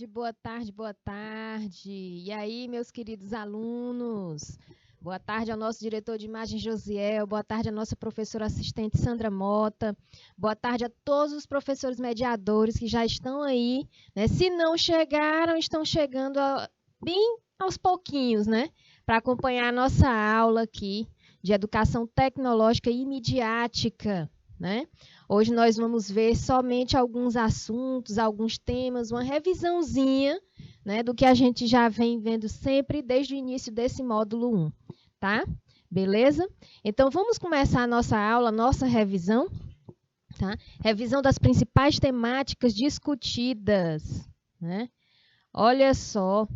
tarde, boa tarde, boa tarde. E aí, meus queridos alunos? Boa tarde ao nosso diretor de imagem, Josiel. Boa tarde à nossa professora assistente, Sandra Mota. Boa tarde a todos os professores mediadores que já estão aí, né? Se não chegaram, estão chegando bem aos pouquinhos, né? Para acompanhar a nossa aula aqui de educação tecnológica e midiática, né? Hoje nós vamos ver somente alguns assuntos, alguns temas, uma revisãozinha, né, do que a gente já vem vendo sempre desde o início desse módulo 1, tá? Beleza? Então vamos começar a nossa aula, a nossa revisão, tá? Revisão das principais temáticas discutidas, né? Olha só.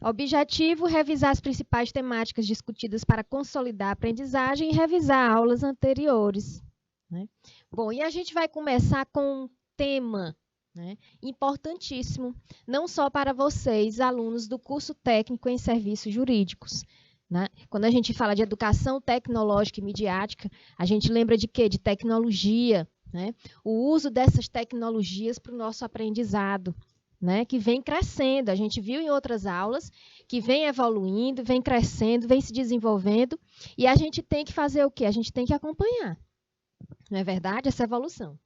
Objetivo: revisar as principais temáticas discutidas para consolidar a aprendizagem e revisar aulas anteriores, né? Bom, e a gente vai começar com um tema, né, importantíssimo, não só para vocês, alunos do curso técnico em serviços jurídicos, né? Quando a gente fala de educação tecnológica e midiática, a gente lembra de quê? De tecnologia, né? O uso dessas tecnologias para o nosso aprendizado, né, que vem crescendo. A gente viu em outras aulas que vem evoluindo, vem crescendo, vem se desenvolvendo, e a gente tem que fazer o quê? A gente tem que acompanhar, não é verdade? Essa evolução.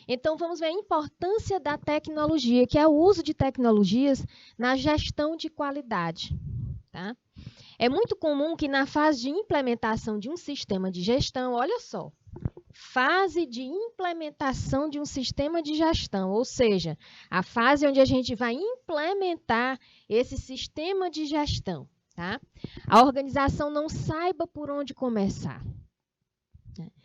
Então, vamos ver a importância da tecnologia, que é o uso de tecnologias na gestão de qualidade, tá? É muito comum que na fase de implementação de um sistema de gestão, olha só, fase de implementação de um sistema de gestão, ou seja, a fase onde a gente vai implementar esse sistema de gestão, tá? A organização não saiba por onde começar.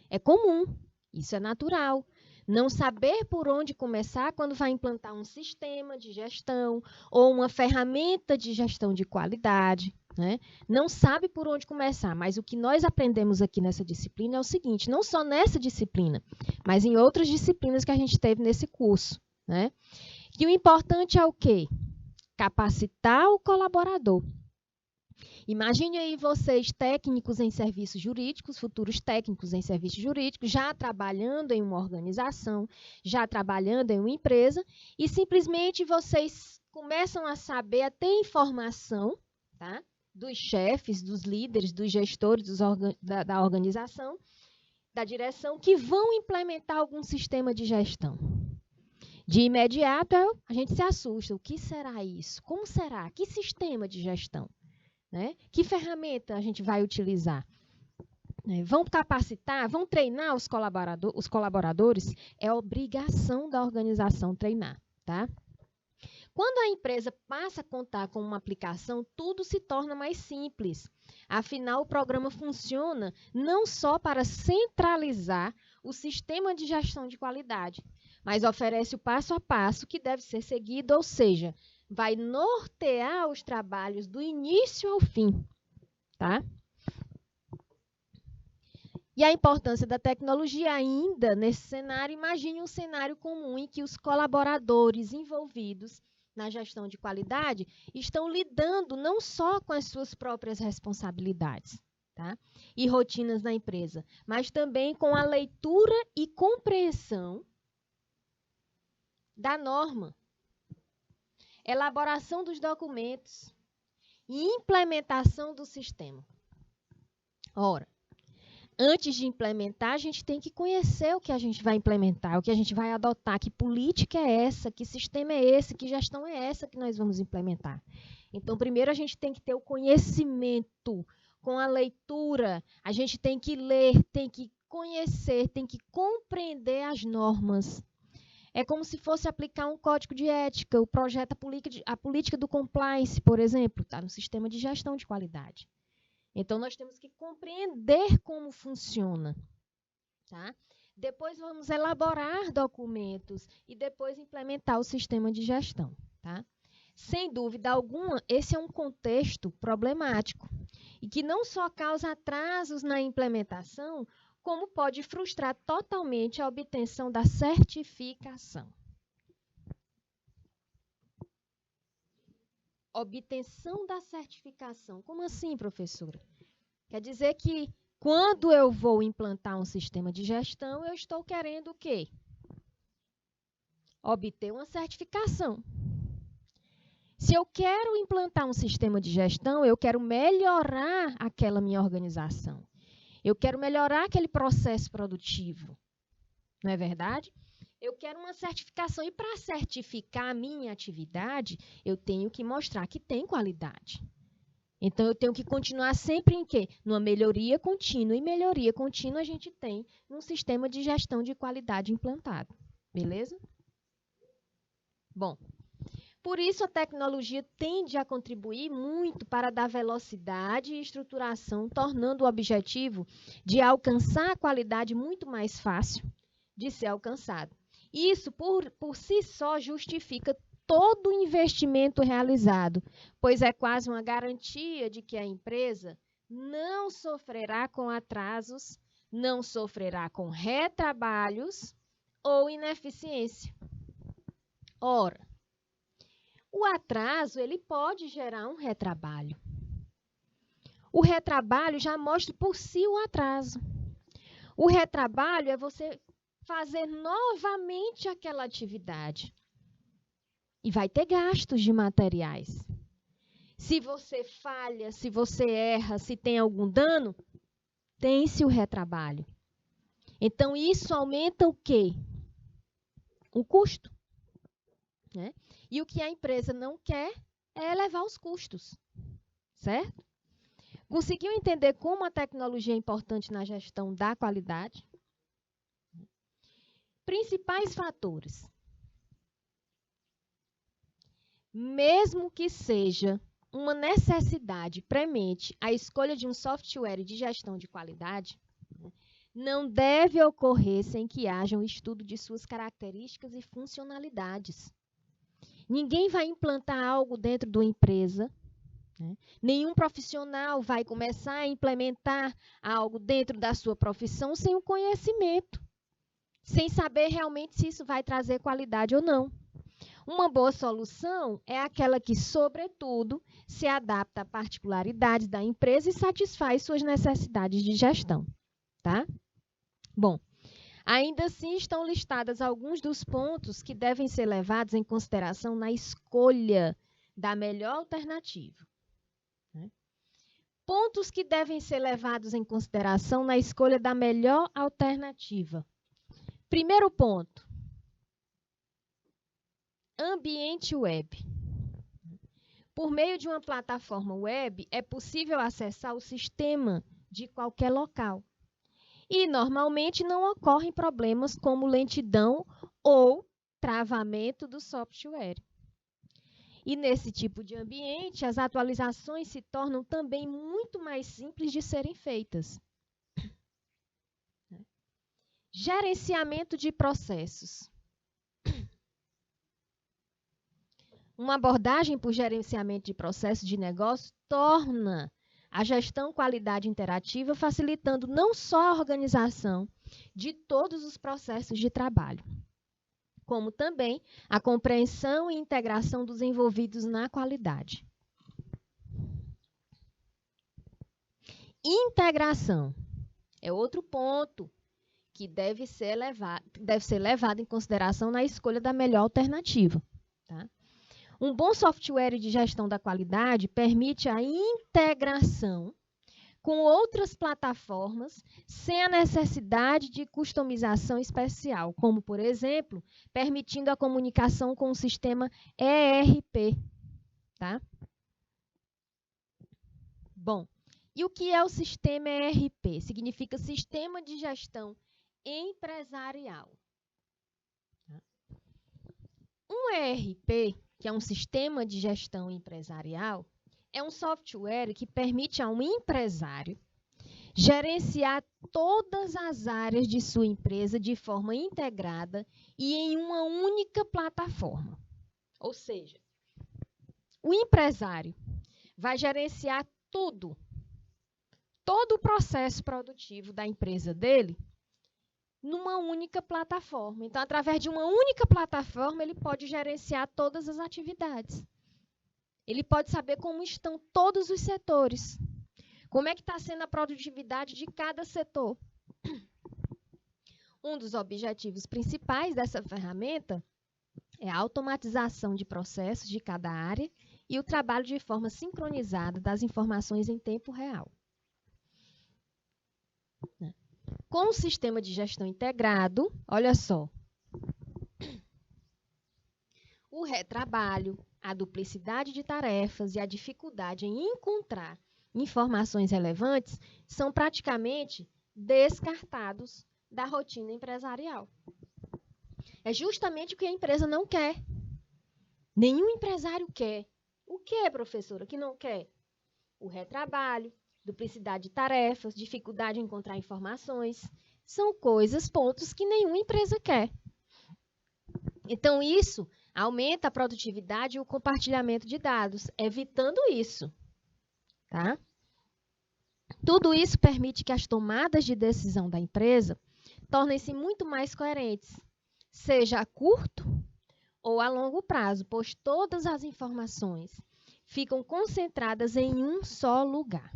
É comum, isso é natural. Não saber por onde começar quando vai implantar um sistema de gestão ou uma ferramenta de gestão de qualidade, né? Não sabe por onde começar, mas o que nós aprendemos aqui nessa disciplina é o seguinte, não só nessa disciplina, mas em outras disciplinas que a gente teve nesse curso, né? Que o importante é o quê? Capacitar o colaborador. Imagine aí vocês, técnicos em serviços jurídicos, futuros técnicos em serviços jurídicos, já trabalhando em uma organização, já trabalhando em uma empresa, e simplesmente vocês começam a saber, a ter informação, tá, dos chefes, dos líderes, dos gestores da organização, da direção, que vão implementar algum sistema de gestão. De imediato, a gente se assusta. O que será isso? Como será? Que sistema de gestão? Né? Que ferramenta a gente vai utilizar? Vão capacitar, vão treinar os colaboradores? É obrigação da organização treinar, tá? Quando a empresa passa a contar com uma aplicação, tudo se torna mais simples. Afinal, o programa funciona não só para centralizar o sistema de gestão de qualidade, mas oferece o passo a passo que deve ser seguido, ou seja, vai nortear os trabalhos do início ao fim, tá? E a importância da tecnologia ainda nesse cenário, imagine um cenário comum em que os colaboradores envolvidos na gestão de qualidade estão lidando não só com as suas próprias responsabilidades, tá? E rotinas na empresa, mas também com a leitura e compreensão da norma, elaboração dos documentos e implementação do sistema. Ora, antes de implementar, a gente tem que conhecer o que a gente vai implementar, o que a gente vai adotar, que política é essa, que sistema é esse, que gestão é essa que nós vamos implementar. Então, primeiro a gente tem que ter o conhecimento, com a leitura, a gente tem que ler, tem que conhecer, tem que compreender as normas. É como se fosse aplicar um código de ética, o projeto, a política do compliance, por exemplo, está no sistema de gestão de qualidade. Então, nós temos que compreender como funciona, tá? Depois, vamos elaborar documentos e depois implementar o sistema de gestão, tá? Sem dúvida alguma, esse é um contexto problemático e que não só causa atrasos na implementação, como pode frustrar totalmente a obtenção da certificação. Obtenção da certificação. Como assim, professora? Quer dizer que quando eu vou implantar um sistema de gestão, eu estou querendo o quê? Obter uma certificação. Se eu quero implantar um sistema de gestão, eu quero melhorar aquela minha organização. Eu quero melhorar aquele processo produtivo. Não é verdade? Eu quero uma certificação e para certificar a minha atividade, eu tenho que mostrar que tem qualidade. Então, eu tenho que continuar sempre em quê? Numa melhoria contínua. E melhoria contínua a gente tem num sistema de gestão de qualidade implantado. Beleza? Bom, por isso a tecnologia tende a contribuir muito para dar velocidade e estruturação, tornando o objetivo de alcançar a qualidade muito mais fácil de ser alcançado. Isso, por si só, justifica todo o investimento realizado, pois é quase uma garantia de que a empresa não sofrerá com atrasos, não sofrerá com retrabalhos ou ineficiência. Ora, o atraso ele pode gerar um retrabalho. O retrabalho já mostra por si o atraso. O retrabalho é você fazer novamente aquela atividade. E vai ter gastos de materiais. Se você falha, se você erra, se tem algum dano, tem-se o retrabalho. Então, isso aumenta o quê? O custo. Né? E o que a empresa não quer é elevar os custos. Certo? Conseguiu entender como a tecnologia é importante na gestão da qualidade? Principais fatores. Mesmo que seja uma necessidade premente a escolha de um software de gestão de qualidade, não deve ocorrer sem que haja um estudo de suas características e funcionalidades. Ninguém vai implantar algo dentro de uma empresa, nenhum profissional vai começar a implementar algo dentro da sua profissão sem o conhecimento, sem saber realmente se isso vai trazer qualidade ou não. Uma boa solução é aquela que, sobretudo, se adapta à particularidades da empresa e satisfaz suas necessidades de gestão. Tá? Bom, ainda assim estão listados alguns dos pontos que devem ser levados em consideração na escolha da melhor alternativa. Pontos que devem ser levados em consideração na escolha da melhor alternativa. Primeiro ponto. Ambiente web. Por meio de uma plataforma web, é possível acessar o sistema de qualquer local. E, normalmente, não ocorrem problemas como lentidão ou travamento do software. E, nesse tipo de ambiente, as atualizações se tornam também muito mais simples de serem feitas. Gerenciamento de processos. Uma abordagem por gerenciamento de processos de negócio torna a gestão qualidade interativa, facilitando não só a organização de todos os processos de trabalho, como também a compreensão e integração dos envolvidos na qualidade. Integração é outro ponto que deve ser levado em consideração na escolha da melhor alternativa. Tá? Um bom software de gestão da qualidade permite a integração com outras plataformas sem a necessidade de customização especial, como, por exemplo, permitindo a comunicação com o sistema ERP. Tá? Bom, e o que é o sistema ERP? Significa Sistema de Gestão Empresarial. Um ERP, que é um sistema de gestão empresarial, é um software que permite a um empresário gerenciar todas as áreas de sua empresa de forma integrada e em uma única plataforma. Ou seja, o empresário vai gerenciar tudo, todo o processo produtivo da empresa dele, numa única plataforma. Então, através de uma única plataforma, ele pode gerenciar todas as atividades. Ele pode saber como estão todos os setores. Como é que está sendo a produtividade de cada setor. Um dos objetivos principais dessa ferramenta é a automatização de processos de cada área e o trabalho de forma sincronizada das informações em tempo real. Com o sistema de gestão integrado, olha só, o retrabalho, a duplicidade de tarefas e a dificuldade em encontrar informações relevantes são praticamente descartados da rotina empresarial. É justamente o que a empresa não quer. Nenhum empresário quer. O que, professora, que não quer? O retrabalho, duplicidade de tarefas, dificuldade em encontrar informações. São coisas, pontos que nenhuma empresa quer. Então, isso aumenta a produtividade e o compartilhamento de dados, evitando isso. Tá? Tudo isso permite que as tomadas de decisão da empresa tornem-se muito mais coerentes, seja a curto ou a longo prazo, pois todas as informações ficam concentradas em um só lugar,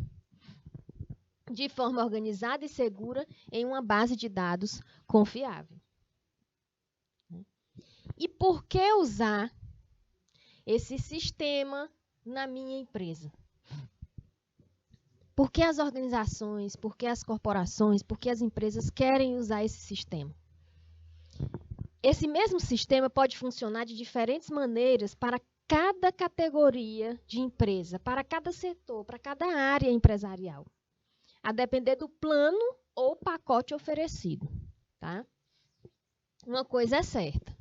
de forma organizada e segura em uma base de dados confiável. E por que usar esse sistema na minha empresa? Por que as organizações, por que as corporações, por que as empresas querem usar esse sistema? Esse mesmo sistema pode funcionar de diferentes maneiras para cada categoria de empresa, para cada setor, para cada área empresarial, a depender do plano ou pacote oferecido. Tá? Uma coisa é certa.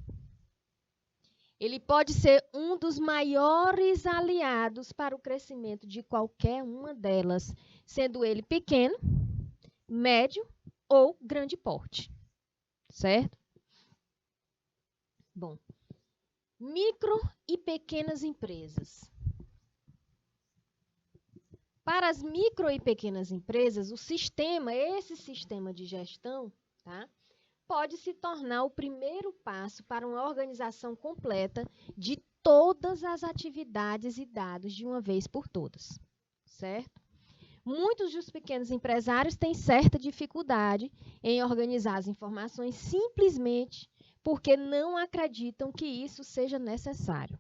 Ele pode ser um dos maiores aliados para o crescimento de qualquer uma delas, sendo ele pequeno, médio ou grande porte. Certo? Bom, micro e pequenas empresas. Para as micro e pequenas empresas, esse sistema de gestão, tá, pode se tornar o primeiro passo para uma organização completa de todas as atividades e dados de uma vez por todas, certo? Muitos dos pequenos empresários têm certa dificuldade em organizar as informações simplesmente porque não acreditam que isso seja necessário.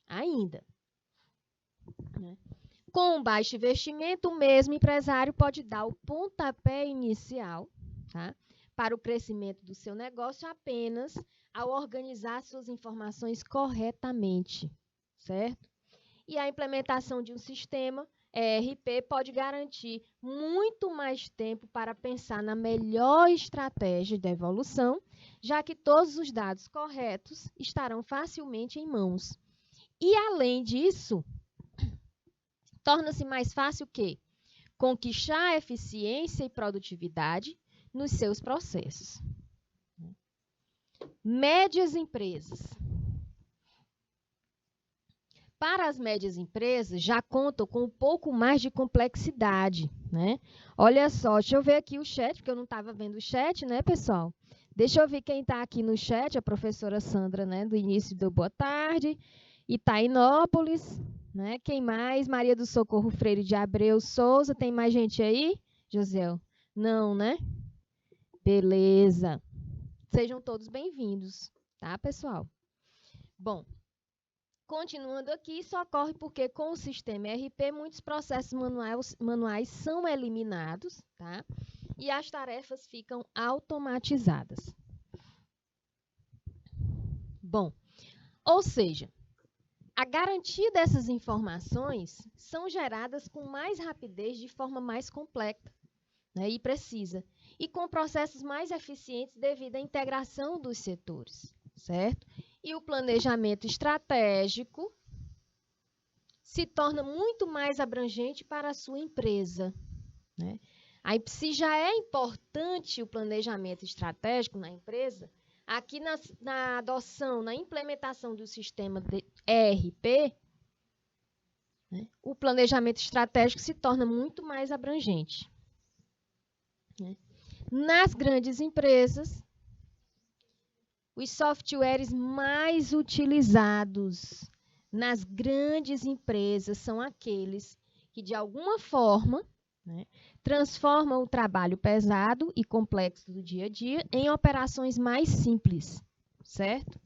Ainda. Né? Com um baixo investimento, o mesmo empresário pode dar o pontapé inicial, tá, para o crescimento do seu negócio apenas ao organizar suas informações corretamente, certo? E a implementação de um sistema ERP pode garantir muito mais tempo para pensar na melhor estratégia de evolução, já que todos os dados corretos estarão facilmente em mãos. E, além disso, torna-se mais fácil o quê? Conquistar eficiência e produtividade nos seus processos. Médias empresas. Para as médias empresas, já contam com um pouco mais de complexidade, né? Olha só, deixa eu ver aqui o chat, porque eu não estava vendo o chat, né, pessoal? Deixa eu ver quem está aqui no chat, a professora Sandra, né, do início do boa tarde, Itainópolis, né? Quem mais? Maria do Socorro Freire de Abreu Souza, tem mais gente aí? José? Não, né? Beleza. Sejam todos bem-vindos, tá, pessoal? Bom, continuando aqui, isso ocorre porque com o sistema ERP, muitos processos manuais são eliminados, tá? E as tarefas ficam automatizadas. Bom, ou seja, a garantia dessas informações são geradas com mais rapidez, de forma mais completa, né, e precisa, e com processos mais eficientes devido à integração dos setores, certo? E o planejamento estratégico se torna muito mais abrangente para a sua empresa, né? Aí, se já é importante o planejamento estratégico na empresa, aqui na adoção, na implementação do sistema de ERP, né, o planejamento estratégico se torna muito mais abrangente. Né? Nas grandes empresas, os softwares mais utilizados nas grandes empresas são aqueles que, de alguma forma, né, transformam o trabalho pesado e complexo do dia a dia em operações mais simples, certo?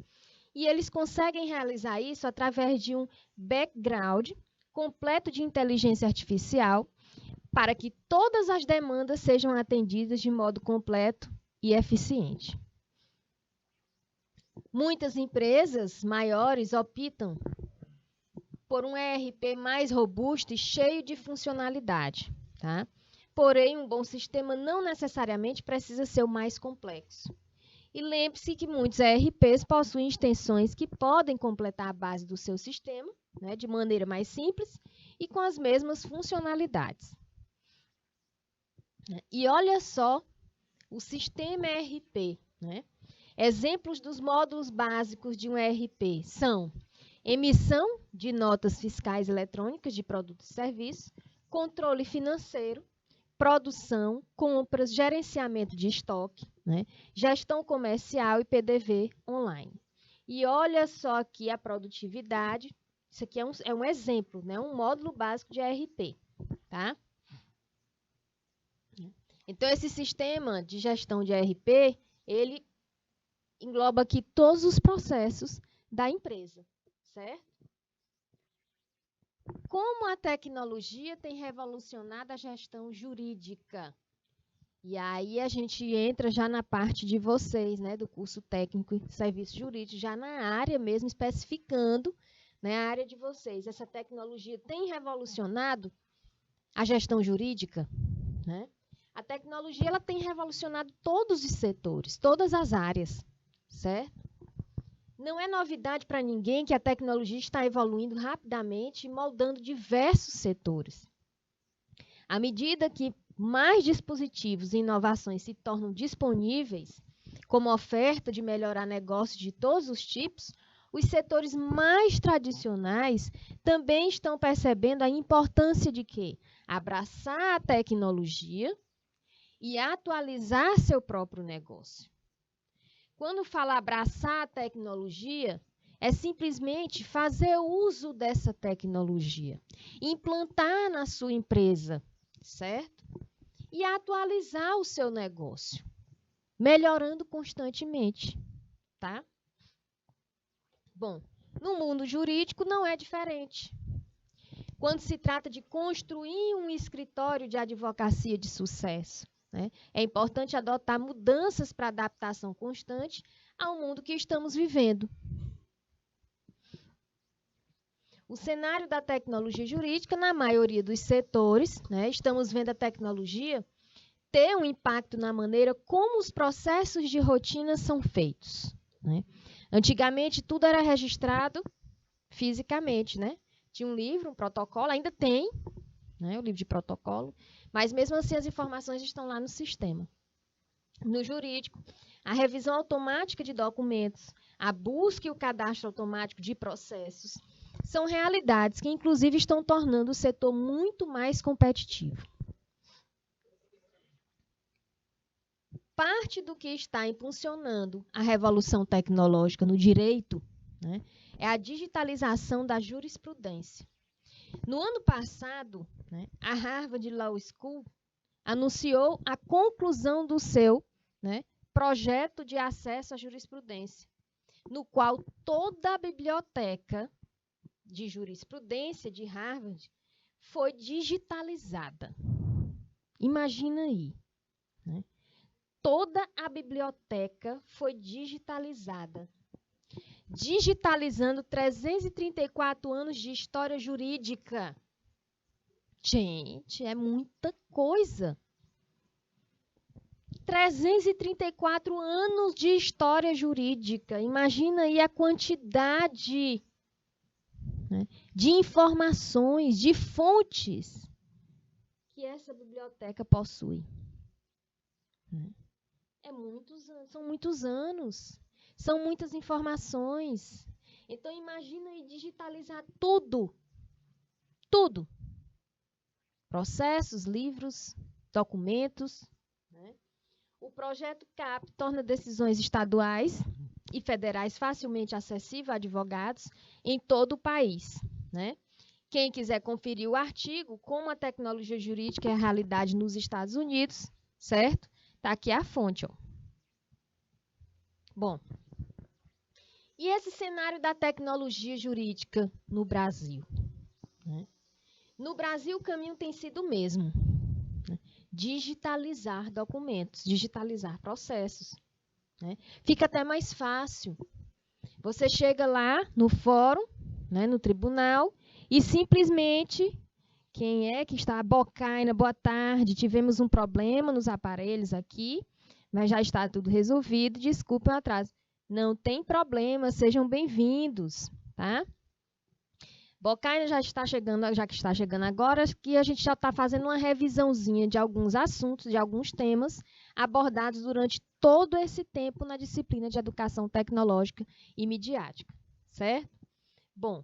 E eles conseguem realizar isso através de um background completo de inteligência artificial para que todas as demandas sejam atendidas de modo completo e eficiente. Muitas empresas maiores optam por um ERP mais robusto e cheio de funcionalidade, tá? Porém, um bom sistema não necessariamente precisa ser o mais complexo. E lembre-se que muitos ERPs possuem extensões que podem completar a base do seu sistema, né, de maneira mais simples e com as mesmas funcionalidades. E olha só o sistema ERP, né? Exemplos dos módulos básicos de um ERP são emissão de notas fiscais eletrônicas de produtos e serviços, controle financeiro, produção, compras, gerenciamento de estoque, né? Gestão comercial e PDV online. E olha só aqui a produtividade. Isso aqui é um exemplo, né? Um módulo básico de ERP, tá? Então, esse sistema de gestão de ERP, ele engloba aqui todos os processos da empresa, certo? Como a tecnologia tem revolucionado a gestão jurídica? E aí a gente entra já na parte de vocês, né, do curso técnico e serviço jurídico, já na área mesmo, especificando, né, a área de vocês. Essa tecnologia tem revolucionado a gestão jurídica, né? A tecnologia ela tem revolucionado todos os setores, todas as áreas, certo? Não é novidade para ninguém que a tecnologia está evoluindo rapidamente e moldando diversos setores. À medida que mais dispositivos e inovações se tornam disponíveis, como oferta de melhorar negócios de todos os tipos, os setores mais tradicionais também estão percebendo a importância de quê? Abraçar a tecnologia e atualizar seu próprio negócio. Quando fala abraçar a tecnologia, é simplesmente fazer uso dessa tecnologia, implantar na sua empresa, certo? E atualizar o seu negócio, melhorando constantemente, tá? Bom, no mundo jurídico não é diferente. Quando se trata de construir um escritório de advocacia de sucesso, né, é importante adotar mudanças para adaptação constante ao mundo que estamos vivendo. O cenário da tecnologia jurídica, na maioria dos setores, né, estamos vendo a tecnologia ter um impacto na maneira como os processos de rotina são feitos, né? Antigamente, tudo era registrado fisicamente, né? Tinha um livro, um protocolo, ainda tem, né, o livro de protocolo, mas mesmo assim as informações estão lá no sistema. No jurídico, a revisão automática de documentos, a busca e o cadastro automático de processos são realidades que, inclusive, estão tornando o setor muito mais competitivo. Parte do que está impulsionando a revolução tecnológica no direito, né, é a digitalização da jurisprudência. No ano passado, né, a Harvard Law School anunciou a conclusão do seu, né, projeto de acesso à jurisprudência, no qual toda a biblioteca de jurisprudência de Harvard foi digitalizada. Imagina aí, né? Toda a biblioteca foi digitalizada, digitalizando 334 anos de história jurídica. Gente, é muita coisa. 334 anos de história jurídica. Imagina aí a quantidade, né, de informações, de fontes que essa biblioteca possui. São muitos anos, são muitas informações. Então, imagina aí digitalizar tudo, tudo. Processos, livros, documentos, né? O projeto CAP torna decisões estaduais e federais facilmente acessíveis a advogados em todo o país, né? Quem quiser conferir o artigo, como a tecnologia jurídica é a realidade nos Estados Unidos, certo? Está aqui a fonte, ó. Bom, E esse cenário da tecnologia jurídica no Brasil? Né? No Brasil, o caminho tem sido o mesmo. Né? Digitalizar documentos, digitalizar processos. Né? Fica até mais fácil. Você chega lá no fórum, né, no tribunal, e simplesmente, quem é que está? Bocaina, boa tarde, tivemos um problema nos aparelhos aqui, mas já está tudo resolvido, desculpem o atraso. Não tem problema, sejam bem-vindos, tá? Bocaina já que está chegando agora, que a gente já está fazendo uma revisãozinha de alguns assuntos, de alguns temas abordados durante todo esse tempo na disciplina de Educação Tecnológica e Midiática, certo? Bom,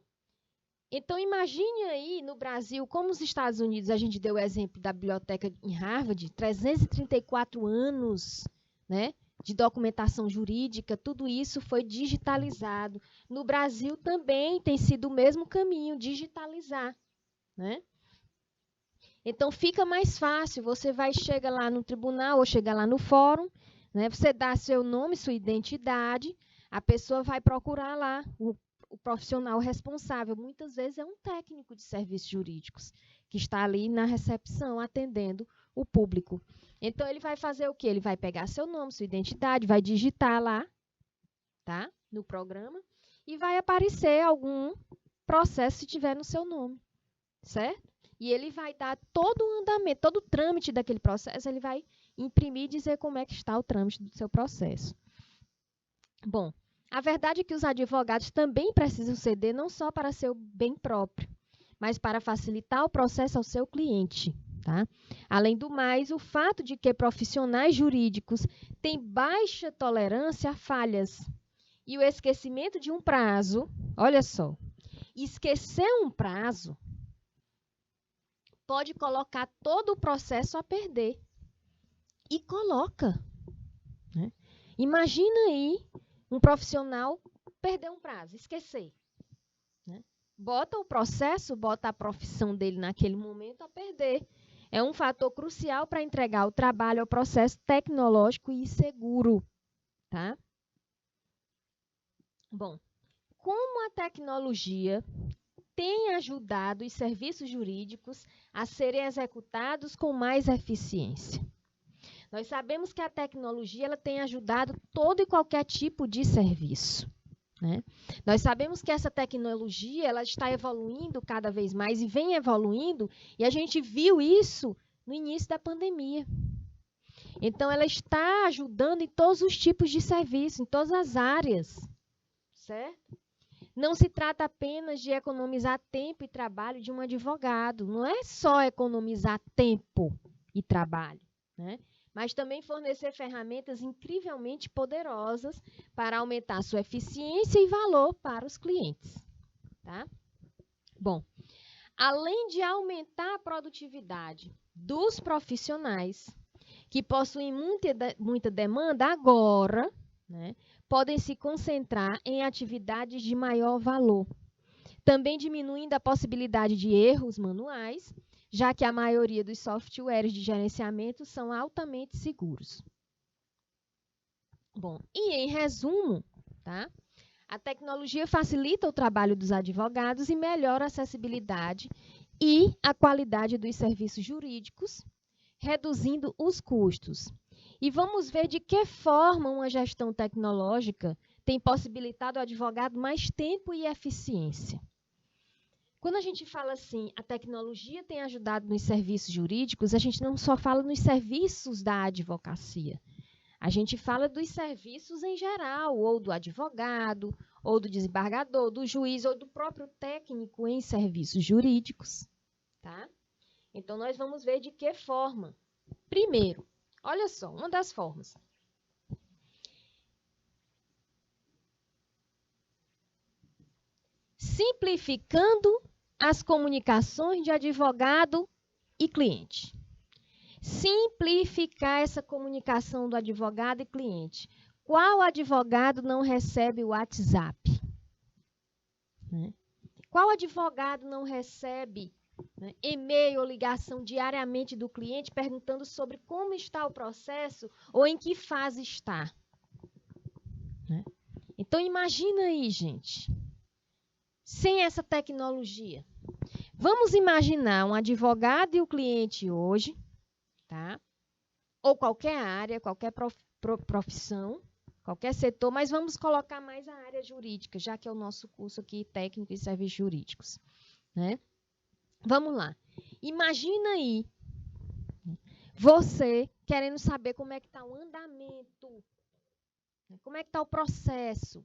então imagine aí no Brasil, como os Estados Unidos, a gente deu o exemplo da biblioteca em Harvard, 334 anos, né, de documentação jurídica, tudo isso foi digitalizado. No Brasil também tem sido o mesmo caminho, digitalizar, né? Então fica mais fácil, você chega lá no tribunal ou chega lá no fórum, né? Você dá seu nome, sua identidade, a pessoa vai procurar lá o profissional responsável. Muitas vezes é um técnico de serviços jurídicos que está ali na recepção atendendo o público. Então, ele vai fazer o quê? Ele vai pegar seu nome, sua identidade, vai digitar lá, tá? No programa, e vai aparecer algum processo se tiver no seu nome, certo? E ele vai dar todo o andamento, todo o trâmite daquele processo, ele vai imprimir e dizer como é que está o trâmite do seu processo. Bom, a verdade é que os advogados também precisam ceder não só para seu bem próprio, mas para facilitar o processo ao seu cliente. Tá? Além do mais, o fato de que profissionais jurídicos têm baixa tolerância a falhas e o esquecimento de um prazo, olha só, esquecer um prazo pode colocar todo o processo a perder. E coloca. Né? Imagina aí um profissional perder um prazo, esquecer. Né? Bota o processo, bota a profissão dele naquele momento a perder. É um fator crucial para entregar o trabalho ao processo tecnológico e seguro. Tá? Bom, como a tecnologia tem ajudado os serviços jurídicos a serem executados com mais eficiência? Nós sabemos que a tecnologia ela tem ajudado todo e qualquer tipo de serviço. Né? Nós sabemos que essa tecnologia ela está evoluindo cada vez mais e vem evoluindo, e a gente viu isso no início da pandemia. Então, ela está ajudando em todos os tipos de serviço, em todas as áreas. Certo? Não se trata apenas de economizar tempo e trabalho de um advogado. Não é só economizar tempo e trabalho, né? Mas também fornecer ferramentas incrivelmente poderosas para aumentar sua eficiência e valor para os clientes. Tá? Bom, além de aumentar a produtividade dos profissionais, que possuem muita demanda agora, né, podem se concentrar em atividades de maior valor, também diminuindo a possibilidade de erros manuais, já que a maioria dos softwares de gerenciamento são altamente seguros. Bom, e em resumo, tá? A tecnologia facilita o trabalho dos advogados e melhora a acessibilidade e a qualidade dos serviços jurídicos, reduzindo os custos. E vamos ver de que forma uma gestão tecnológica tem possibilitado ao advogado mais tempo e eficiência. Quando a gente fala assim, a tecnologia tem ajudado nos serviços jurídicos, a gente não só fala nos serviços da advocacia. A gente fala dos serviços em geral, ou do advogado, ou do desembargador, do juiz, ou do próprio técnico em serviços jurídicos. Tá? Então, nós vamos ver de que forma. Primeiro, olha só, uma das formas. Simplificando as comunicações de advogado e cliente. Simplificar essa comunicação do advogado e cliente. Qual advogado não recebe o WhatsApp? Né? Qual advogado não recebe e-mail ou ligação diariamente do cliente perguntando sobre como está o processo ou em que fase está? Né? Então, imagina aí, gente, sem essa tecnologia. Vamos imaginar um advogado e o cliente hoje, tá? Ou qualquer área, qualquer profissão, qualquer setor, mas vamos colocar mais a área jurídica, já que é o nosso curso aqui, técnico e serviços jurídicos, né? Vamos lá. Imagina aí, você querendo saber como é que está o andamento, como é que está o processo,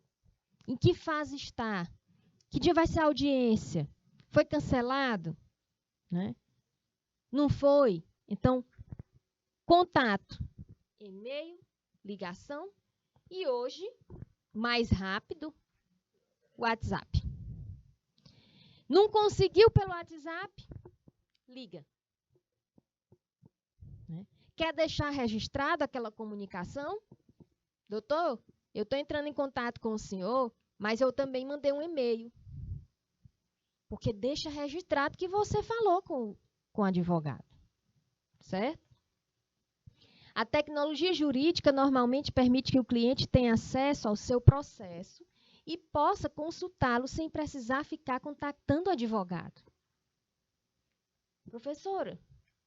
em que fase está, que dia vai ser a audiência, foi cancelado, né? Não foi? Então, contato, e-mail, ligação e hoje, mais rápido, WhatsApp. Não conseguiu pelo WhatsApp? Liga. Né? Quer deixar registrado aquela comunicação? Doutor, eu estou entrando em contato com o senhor, mas eu também mandei um e-mail. Porque deixa registrado que você falou com o advogado. Certo? A tecnologia jurídica normalmente permite que o cliente tenha acesso ao seu processo e possa consultá-lo sem precisar ficar contactando o advogado. Professora,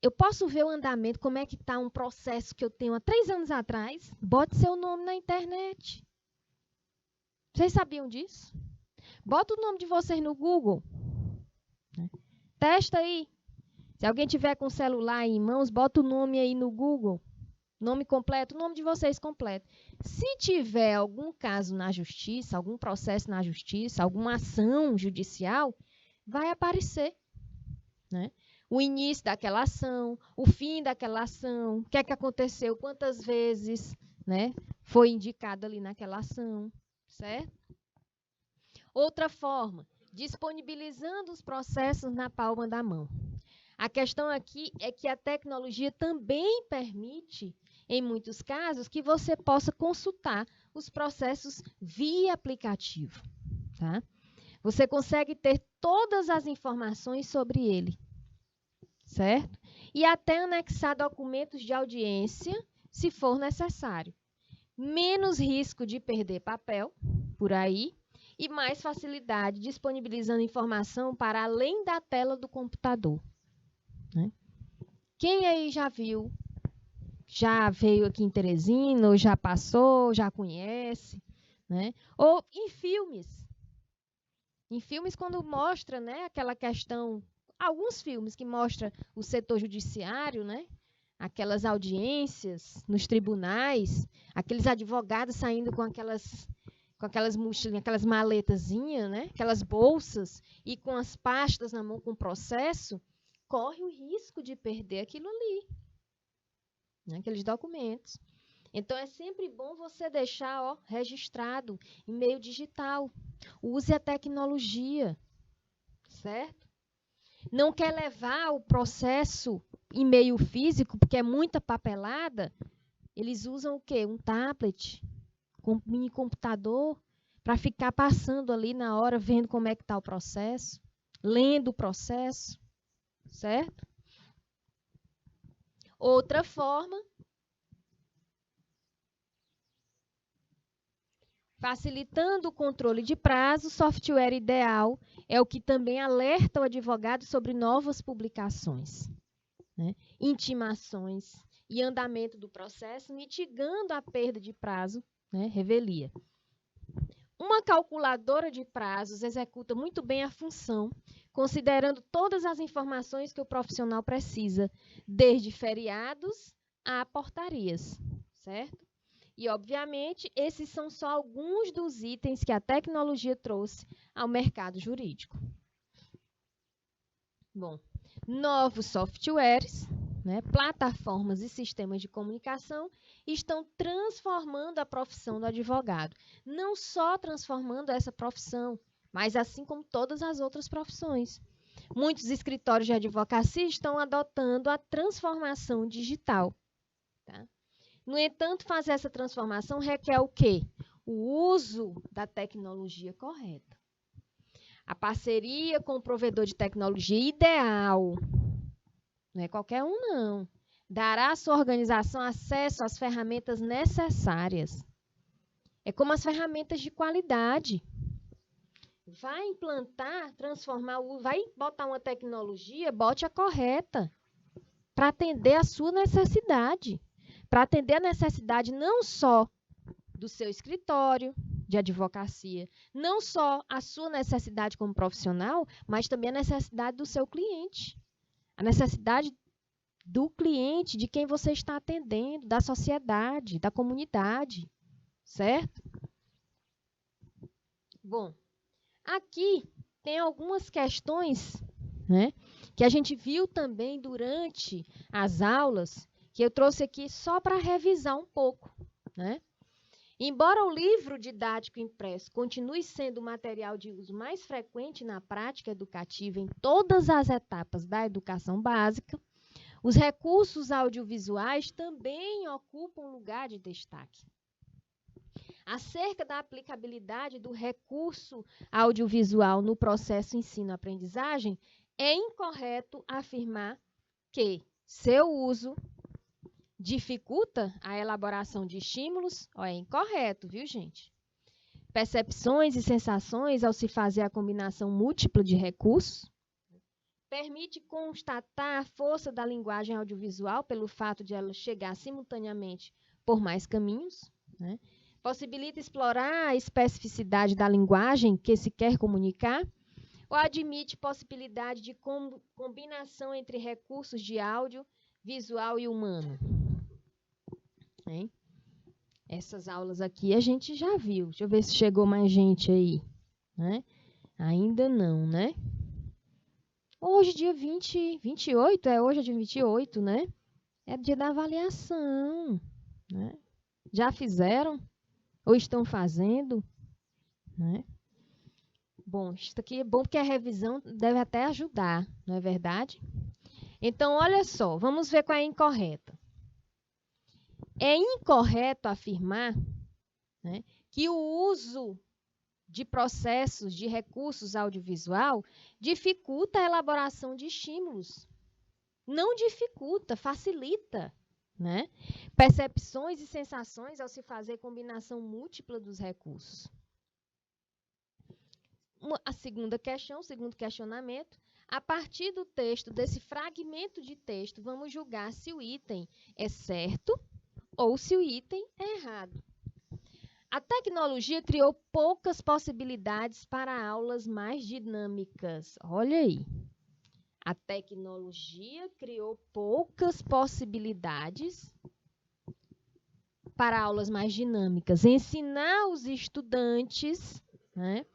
eu posso ver o andamento, como é que está um processo que eu tenho há 3 anos atrás? Bote seu nome na internet. Vocês sabiam disso? Bota o nome de vocês no Google. Testa aí. Se alguém tiver com o celular em mãos, bota o nome aí no Google. Nome completo, o nome de vocês completo. Se tiver algum caso na justiça, algum processo na justiça, alguma ação judicial, vai aparecer, né? O início daquela ação, o fim daquela ação, o que é que aconteceu, quantas vezes, né, foi indicado ali naquela ação, certo? Outra forma, disponibilizando os processos na palma da mão. A questão aqui é que a tecnologia também permite, em muitos casos, que você possa consultar os processos via aplicativo. Tá? Você consegue ter todas as informações sobre ele, certo? E até anexar documentos de audiência, se for necessário. Menos risco de perder papel por aí e mais facilidade disponibilizando informação para além da tela do computador. Né? Quem aí já viu, já veio aqui em Teresina, ou já passou, já conhece, né? Ou em filmes. Em filmes, quando mostra, né, aquela questão, alguns filmes que mostram o setor judiciário, né? Aquelas audiências nos tribunais, aqueles advogados saindo com aquelas mochilinhas, aquelas maletazinhas, né? Aquelas bolsas e com as pastas na mão com o processo, corre o risco de perder aquilo ali, né? Aqueles documentos. Então, é sempre bom você deixar registrado em meio digital. Use a tecnologia, certo? Não quer levar o processo em meio físico, porque é muita papelada, eles usam o quê? Um tablet, um mini computador, para ficar passando ali na hora, vendo como é que está o processo, lendo o processo, certo? Outra forma, facilitando o controle de prazo, software ideal é o que também alerta o advogado sobre novas publicações, né? Intimações e andamento do processo, mitigando a perda de prazo, né? Revelia. Uma calculadora de prazos executa muito bem a função, considerando todas as informações que o profissional precisa, desde feriados a portarias, certo? E, obviamente, esses são só alguns dos itens que a tecnologia trouxe ao mercado jurídico. Bom, novos softwares, né, plataformas e sistemas de comunicação estão transformando a profissão do advogado. Não só transformando essa profissão, mas assim como todas as outras profissões. Muitos escritórios de advocacia estão adotando a transformação digital. Tá? No entanto, fazer essa transformação requer o quê? O uso da tecnologia correta. A parceria com o provedor de tecnologia ideal, não é qualquer um não, dará à sua organização acesso às ferramentas necessárias. É como as ferramentas de qualidade. Vai implantar, transformar, vai botar uma tecnologia, bote a correta, para atender a sua necessidade. Para atender a necessidade não só do seu escritório de advocacia, não só a sua necessidade como profissional, mas também a necessidade do seu cliente. A necessidade do cliente, de quem você está atendendo, da sociedade, da comunidade, certo? Bom, aqui tem algumas questões, né, que a gente viu também durante as aulas, que eu trouxe aqui só para revisar um pouco, né? Embora o livro didático impresso continue sendo o material de uso mais frequente na prática educativa em todas as etapas da educação básica, os recursos audiovisuais também ocupam um lugar de destaque. Acerca da aplicabilidade do recurso audiovisual no processo ensino-aprendizagem, é incorreto afirmar que seu uso dificulta a elaboração de estímulos. É incorreto, viu, gente? Percepções e sensações ao se fazer a combinação múltipla de recursos. Permite constatar a força da linguagem audiovisual pelo fato de ela chegar simultaneamente por mais caminhos, né? Possibilita explorar a especificidade da linguagem que se quer comunicar, ou admite possibilidade de combinação entre recursos de áudio, visual e humano. Hein? Essas aulas aqui a gente já viu. Deixa eu ver se chegou mais gente aí, né? Ainda não, né? Hoje, dia 28, hoje é dia 28, né? É dia da avaliação, né? Já fizeram? Ou estão fazendo? Né? Bom, isso aqui é bom porque a revisão deve até ajudar, não é verdade? Então, olha só, vamos ver qual é a incorreta. É incorreto afirmar, né, que o uso de processos, de recursos audiovisual, dificulta a elaboração de estímulos. Não dificulta, facilita, né? Percepções e sensações ao se fazer combinação múltipla dos recursos. A segunda questão, o segundo questionamento, a partir do texto, desse fragmento de texto, vamos julgar se o item é certo ou se o item é errado. A tecnologia criou poucas possibilidades para aulas mais dinâmicas. Olha aí. A tecnologia criou poucas possibilidades para aulas mais dinâmicas. Ensinar os estudantes, né,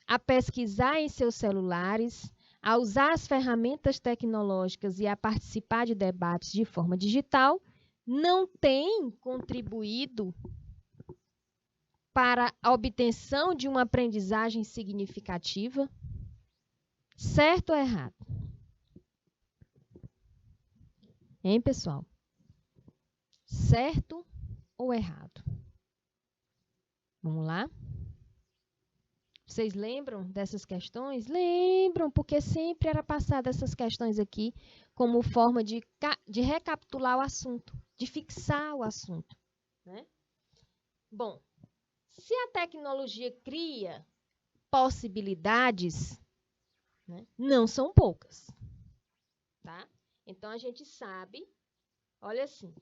a pesquisar em seus celulares, a usar as ferramentas tecnológicas e a participar de debates de forma digital, não tem contribuído para a obtenção de uma aprendizagem significativa? Certo ou errado? Hein, pessoal? Certo ou errado? Vamos lá? Vocês lembram dessas questões? Lembram, porque sempre era passada essas questões aqui como forma de recapitular o assunto, de fixar o assunto, né? Bom, se a tecnologia cria possibilidades, né, não são poucas, tá? Então, a gente sabe, olha assim,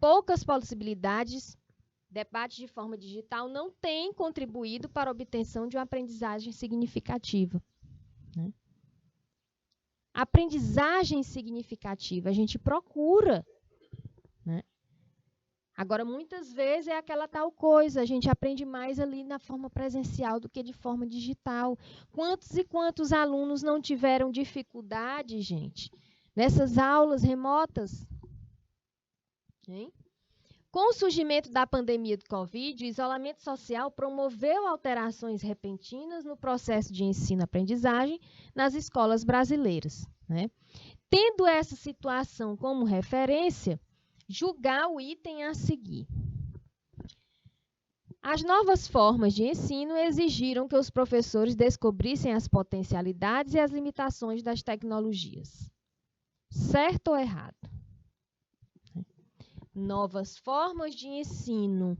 poucas possibilidades, debate de forma digital não tem contribuído para a obtenção de uma aprendizagem significativa, né? Aprendizagem significativa, a gente procura, né? Agora, muitas vezes é aquela tal coisa, a gente aprende mais ali na forma presencial do que de forma digital. Quantos e quantos alunos não tiveram dificuldade, gente, nessas aulas remotas? Hein? Com o surgimento da pandemia do Covid, o isolamento social promoveu alterações repentinas no processo de ensino-aprendizagem nas escolas brasileiras, né? Tendo essa situação como referência, julgar o item a seguir. As novas formas de ensino exigiram que os professores descobrissem as potencialidades e as limitações das tecnologias. Certo ou errado? Novas formas de ensino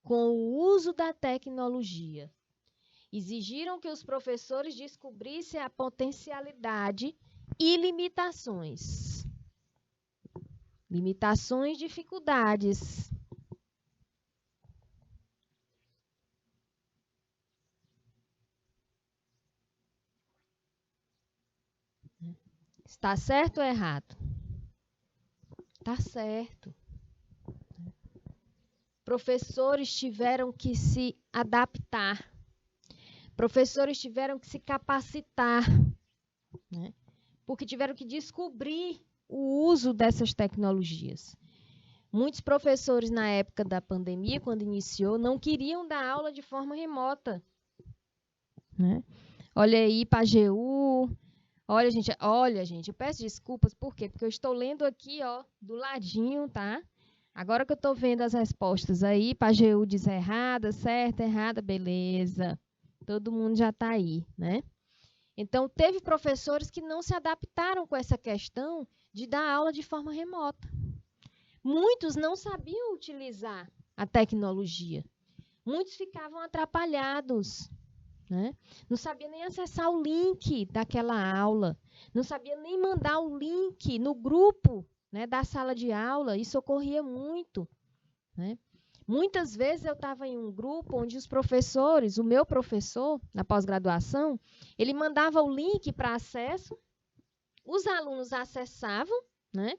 com o uso da tecnologia. Exigiram que os professores descobrissem a potencialidade e limitações. Limitações, dificuldades. Está certo ou errado? Está certo. Professores tiveram que se adaptar. Professores tiveram que se capacitar, né? Porque tiveram que descobrir o uso dessas tecnologias. Muitos professores, na época da pandemia, quando iniciou, não queriam dar aula de forma remota, né? Olha aí, Pajeú. Olha, gente, eu peço desculpas, por quê? Porque eu estou lendo aqui, ó, do ladinho, tá? Agora que eu estou vendo as respostas aí, Pajeú diz errada, certa, errada, beleza. Todo mundo já está aí, né? Então, teve professores que não se adaptaram com essa questão de dar aula de forma remota. Muitos não sabiam utilizar a tecnologia. Muitos ficavam atrapalhados, né? Não sabia nem acessar o link daquela aula. Não sabia nem mandar o link no grupo, né, da sala de aula. Isso ocorria muito, né? Muitas vezes eu estava em um grupo onde os professores, o meu professor, na pós-graduação, ele mandava o link para acesso, os alunos acessavam, né?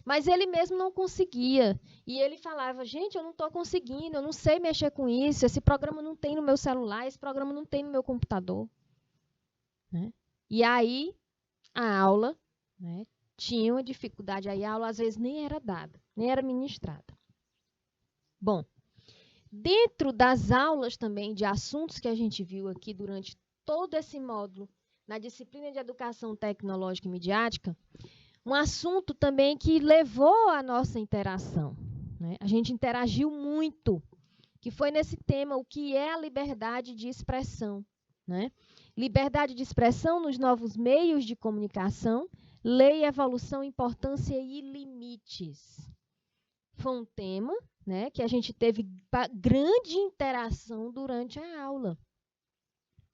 Mas ele mesmo não conseguia. E ele falava, gente, eu não estou conseguindo, eu não sei mexer com isso, esse programa não tem no meu celular, esse programa não tem no meu computador, né? E aí, a aula, né, tinha uma dificuldade, aí a aula às vezes nem era dada, nem era ministrada. Bom, dentro das aulas também de assuntos que a gente viu aqui durante todo esse módulo, na disciplina de Educação Tecnológica e Midiática, um assunto também que levou à nossa interação, né? A gente interagiu muito, que foi nesse tema, o que é a liberdade de expressão, né? Liberdade de expressão nos novos meios de comunicação, lei, evolução, importância e limites. Foi um tema, né, que a gente teve grande interação durante a aula,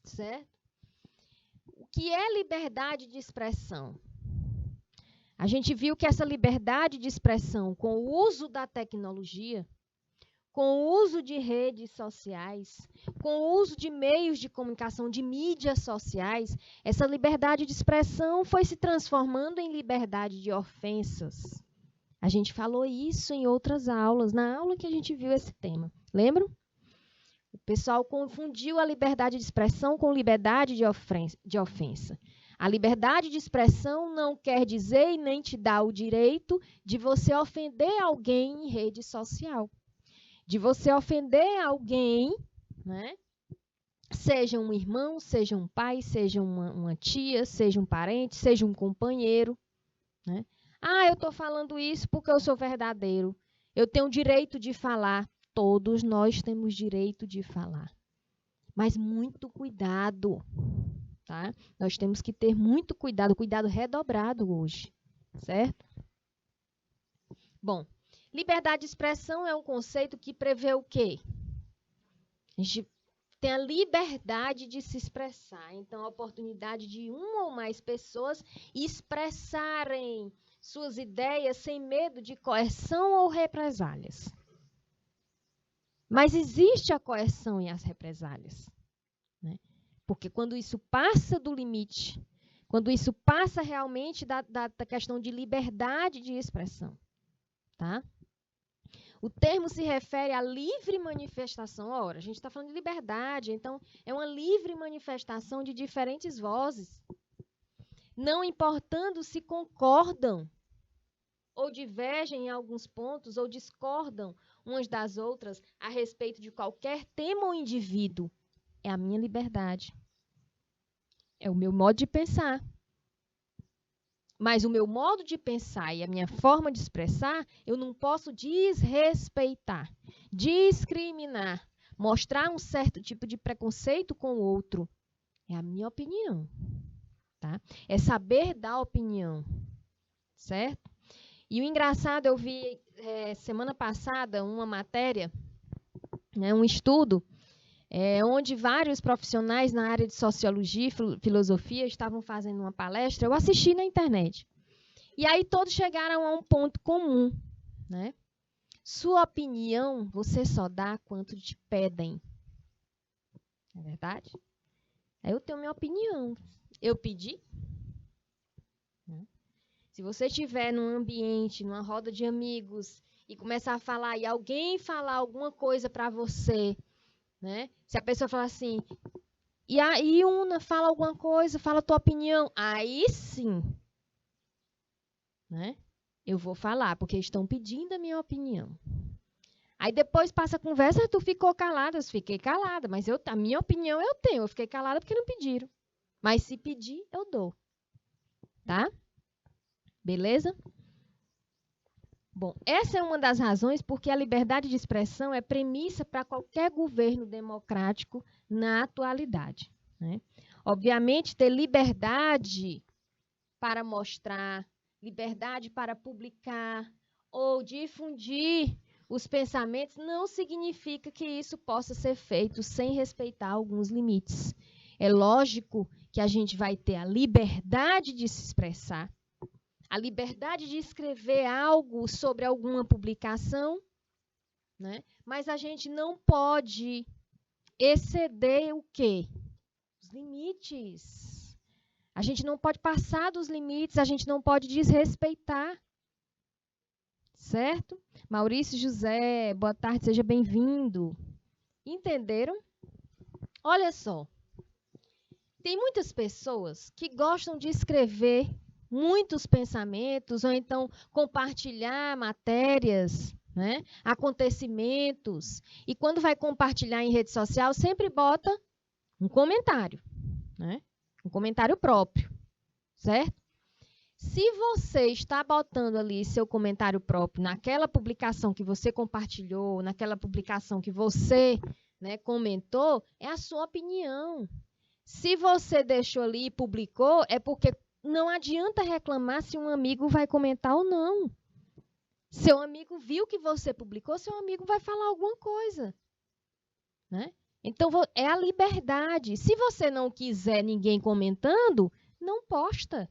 certo? O que é liberdade de expressão? A gente viu que essa liberdade de expressão, com o uso da tecnologia, com o uso de redes sociais, com o uso de meios de comunicação, de mídias sociais, essa liberdade de expressão foi se transformando em liberdade de ofensas. A gente falou isso em outras aulas, na aula que a gente viu esse tema. Lembram? O pessoal confundiu a liberdade de expressão com liberdade de ofensa. A liberdade de expressão não quer dizer e nem te dá o direito de você ofender alguém em rede social. De você ofender alguém, né? Seja um irmão, seja um pai, seja uma tia, seja um parente, seja um companheiro, né? Ah, eu estou falando isso porque eu sou verdadeiro. Eu tenho direito de falar. Todos nós temos direito de falar. Mas muito cuidado, tá? Nós temos que ter muito cuidado, cuidado redobrado hoje, certo? Bom, liberdade de expressão é um conceito que prevê o quê? A gente tem a liberdade de se expressar. Então, a oportunidade de uma ou mais pessoas expressarem suas ideias sem medo de coerção ou represálias. Mas existe a coerção e as represálias, né? Porque quando isso passa do limite, quando isso passa realmente da questão de liberdade de expressão, tá? O termo se refere à livre manifestação. Ora, a gente está falando de liberdade, então é uma livre manifestação de diferentes vozes, não importando se concordam ou divergem em alguns pontos, ou discordam umas das outras a respeito de qualquer tema ou indivíduo. É a minha liberdade. É o meu modo de pensar. Mas o meu modo de pensar e a minha forma de expressar, eu não posso desrespeitar, discriminar, mostrar um certo tipo de preconceito com o outro. É a minha opinião, tá? É saber dar opinião, certo? E o engraçado, eu vi semana passada uma matéria né, um estudo onde vários profissionais na área de sociologia e filosofia estavam fazendo uma palestra. Eu assisti na internet. E aí todos chegaram a um ponto comum, né? Sua opinião você só dá quanto te pedem. Não é verdade? Eu tenho minha opinião. Eu pedi? Se você estiver num ambiente, numa roda de amigos, e começar a falar, e alguém falar alguma coisa para você, né? Se a pessoa falar assim, e aí, Una, fala alguma coisa, fala a tua opinião, aí sim, né? Eu vou falar, porque estão pedindo a minha opinião. Aí depois passa a conversa, tu ficou calada, eu fiquei calada, mas a minha opinião eu tenho, eu fiquei calada porque não pediram. Mas se pedir, eu dou. Tá? Beleza? Bom, essa é uma das razões porque a liberdade de expressão é premissa para qualquer governo democrático na atualidade, né? Obviamente, ter liberdade para mostrar, liberdade para publicar ou difundir os pensamentos não significa que isso possa ser feito sem respeitar alguns limites. É lógico que a gente vai ter a liberdade de se expressar, a liberdade de escrever algo sobre alguma publicação, né? Mas a gente não pode exceder o quê? Os limites. A gente não pode passar dos limites, a gente não pode desrespeitar. Certo? Maurício José, boa tarde, seja bem-vindo. Entenderam? Olha só. Tem muitas pessoas que gostam de escrever muitos pensamentos, ou então compartilhar matérias, né? Acontecimentos. E quando vai compartilhar em rede social, sempre bota um comentário, né? Um comentário próprio, certo? Se você está botando ali seu comentário próprio naquela publicação que você compartilhou, naquela publicação que você, né, comentou, é a sua opinião. Se você deixou ali e publicou, é porque não adianta reclamar se um amigo vai comentar ou não. Seu amigo viu que você publicou, seu amigo vai falar alguma coisa, né? Então, é a liberdade. Se você não quiser ninguém comentando, não posta.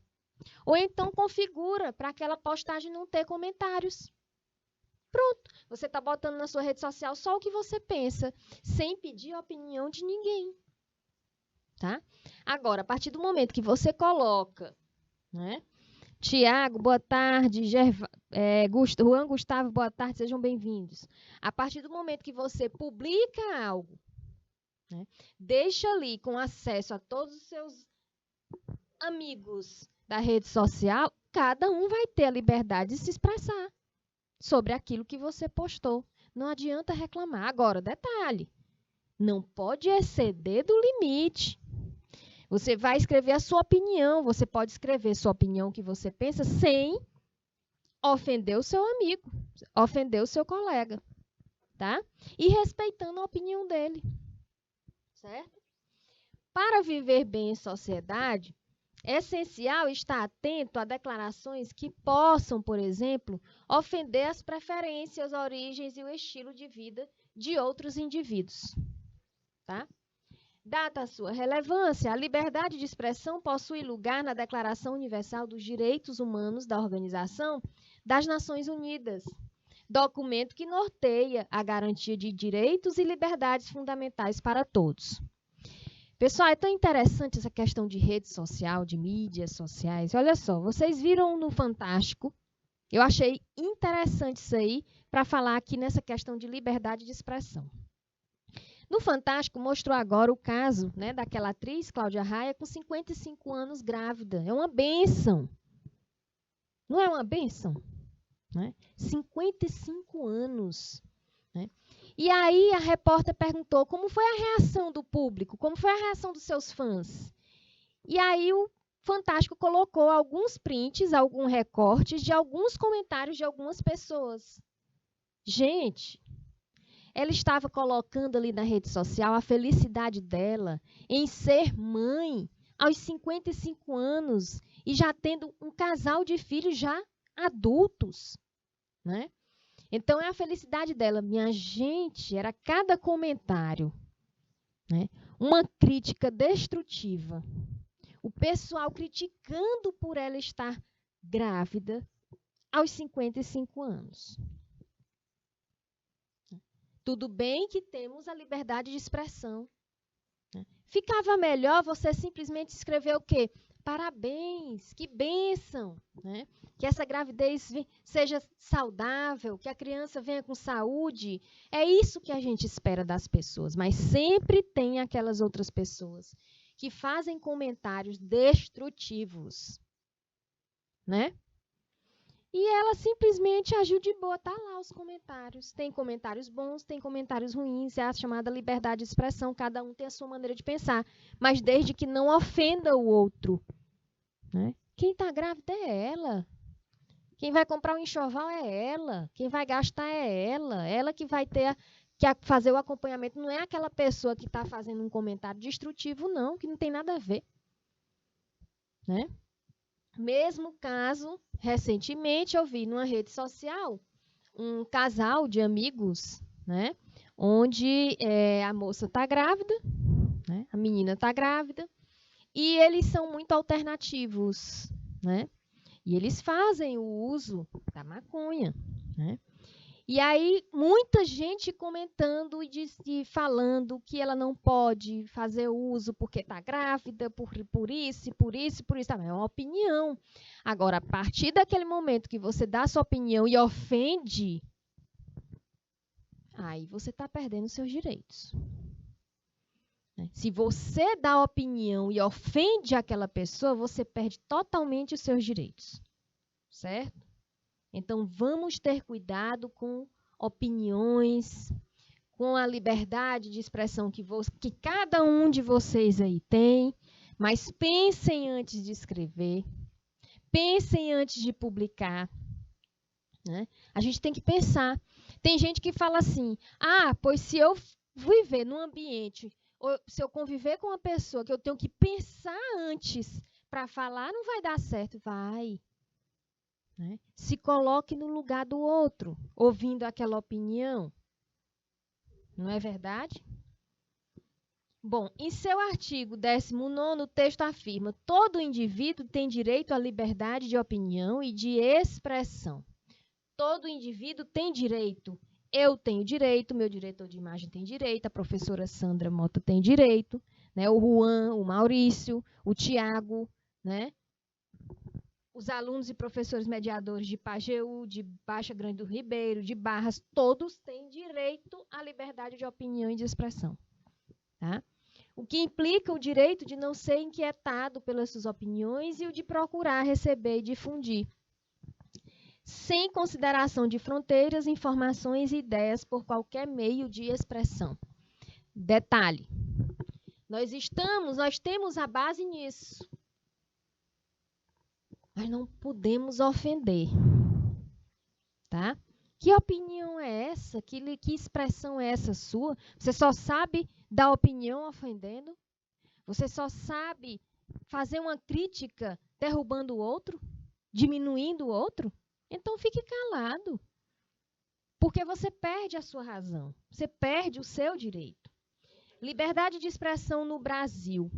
Ou então configura para aquela postagem não ter comentários. Pronto, você está botando na sua rede social só o que você pensa, sem pedir a opinião de ninguém. Tá? Agora, a partir do momento que você coloca, né? Tiago, boa tarde. Juan Gustavo, boa tarde, sejam bem-vindos. A partir do momento que você publica algo, né? Deixa ali com acesso a todos os seus amigos da rede social, cada um vai ter a liberdade de se expressar sobre aquilo que você postou. Não adianta reclamar. Agora, detalhe, não pode exceder do limite. Você vai escrever a sua opinião, você pode escrever sua opinião que você pensa sem ofender o seu amigo, ofender o seu colega, tá? E respeitando a opinião dele, certo? Para viver bem em sociedade, é essencial estar atento a declarações que possam, por exemplo, ofender as preferências, origens e o estilo de vida de outros indivíduos. Tá? Dada a sua relevância, a liberdade de expressão possui lugar na Declaração Universal dos Direitos Humanos da Organização das Nações Unidas, documento que norteia a garantia de direitos e liberdades fundamentais para todos. Pessoal, é tão interessante essa questão de rede social, de mídias sociais. Olha só, vocês viram no Fantástico, eu achei interessante isso aí para falar aqui nessa questão de liberdade de expressão. No Fantástico mostrou agora o caso, né, daquela atriz, Cláudia Raia, com 55 anos grávida. É uma bênção. Não é uma bênção? Né? 55 anos. Né? E aí a repórter perguntou como foi a reação do público, como foi a reação dos seus fãs. E aí o Fantástico colocou alguns prints, alguns recortes de alguns comentários de algumas pessoas. Gente, ela estava colocando ali na rede social a felicidade dela em ser mãe aos 55 anos e já tendo um casal de filhos já adultos, né? Então, é a felicidade dela. Minha gente, era cada comentário, né? Uma crítica destrutiva. O pessoal criticando por ela estar grávida aos 55 anos. Tudo bem que temos a liberdade de expressão. Ficava melhor você simplesmente escrever o quê? Parabéns, que bênção, né? Que essa gravidez seja saudável, que a criança venha com saúde. É isso que a gente espera das pessoas, mas sempre tem aquelas outras pessoas que fazem comentários destrutivos, né? E ela simplesmente agiu de boa, tá lá os comentários. Tem comentários bons, tem comentários ruins, é a chamada liberdade de expressão, cada um tem a sua maneira de pensar, mas desde que não ofenda o outro, né? Quem está grávida é ela. Quem vai comprar um enxoval é ela. Quem vai gastar é ela. Ela que vai ter que fazer o acompanhamento. Não é aquela pessoa que está fazendo um comentário destrutivo, não, que não tem nada a ver, né? Mesmo caso, recentemente eu vi numa rede social um casal de amigos, né? Onde a moça está grávida, né? A menina está grávida, e eles são muito alternativos, né? E eles fazem o uso da maconha, né? E aí, muita gente comentando e falando que ela não pode fazer uso porque está grávida, por isso, por isso, por isso. É uma opinião. Agora, a partir daquele momento que você dá a sua opinião e ofende, aí você está perdendo seus direitos. Se você dá a opinião e ofende aquela pessoa, você perde totalmente os seus direitos. Certo? Então, vamos ter cuidado com opiniões, com a liberdade de expressão que cada um de vocês aí tem, mas pensem antes de escrever, pensem antes de publicar, né? A gente tem que pensar. Tem gente que fala assim, pois se eu viver num ambiente, ou se eu conviver com uma pessoa que eu tenho que pensar antes para falar, não vai dar certo. Vai. Né? Se coloque no lugar do outro, ouvindo aquela opinião. Não é verdade? Bom, em seu artigo 19º, o texto afirma: todo indivíduo tem direito à liberdade de opinião e de expressão. Todo indivíduo tem direito. Eu tenho direito, meu diretor de imagem tem direito, a professora Sandra Mota tem direito, né? O Juan, o Maurício, o Tiago, né? Os alunos e professores mediadores de Pajeú, de Baixa Grande do Ribeiro, de Barras, todos têm direito à liberdade de opinião e de expressão. Tá? O que implica o direito de não ser inquietado pelas suas opiniões e o de procurar receber e difundir, sem consideração de fronteiras, informações e ideias por qualquer meio de expressão. Detalhe, nós temos a base nisso. Mas não podemos ofender, tá? Que opinião é essa? Que expressão é essa sua? Você só sabe dar opinião ofendendo? Você só sabe fazer uma crítica derrubando o outro? Diminuindo o outro? Então fique calado. Porque você perde a sua razão. Você perde o seu direito. Liberdade de expressão no Brasil.